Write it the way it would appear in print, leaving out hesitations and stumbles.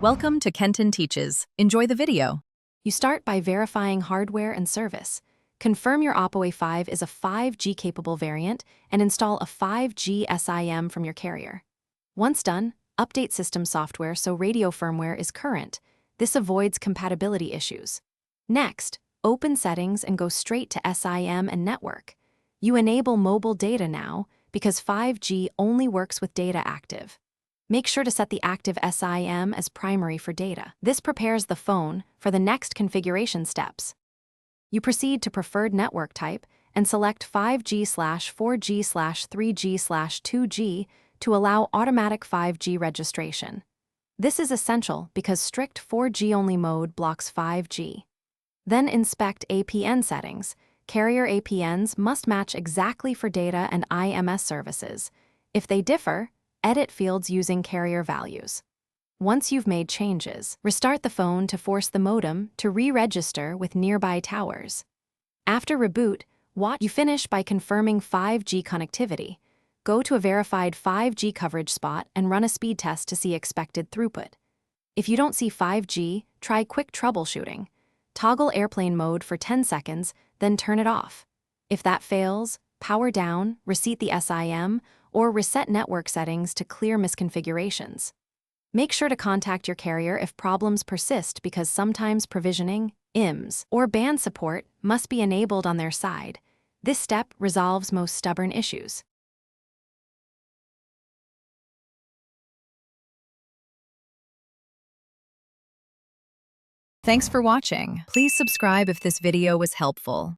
Welcome to Kenton Teaches. Enjoy the video. You start by verifying hardware and service. Confirm your Oppo A5 is a 5G capable variant and install a 5G SIM from your carrier. Once done, update system software so radio firmware is current. This avoids compatibility issues. Next, open settings and go straight to SIM and network. You enable mobile data now because 5G only works with data active. Make sure to set the active SIM as primary for data. This prepares the phone for the next configuration steps. You proceed to preferred network type and select 5G/4G/3G/2G to allow automatic 5G registration. This is essential because strict 4G-only mode blocks 5G. Then inspect APN settings. Carrier APNs must match exactly for data and IMS services. If they differ, edit fields using carrier values. Once you've made changes, restart the phone to force the modem to re-register with nearby towers. After reboot, you finish by confirming 5G connectivity. Go to a verified 5G coverage spot and run a speed test to see expected throughput. If you don't see 5G, try quick troubleshooting. Toggle airplane mode for 10 seconds, then turn it off. If that fails, power down, reset the SIM, or reset network settings to clear misconfigurations. Make sure to contact your carrier if problems persist because sometimes provisioning, IMS, or band support must be enabled on their side. This step resolves most stubborn issues. Thanks for watching. Please subscribe if this video was helpful.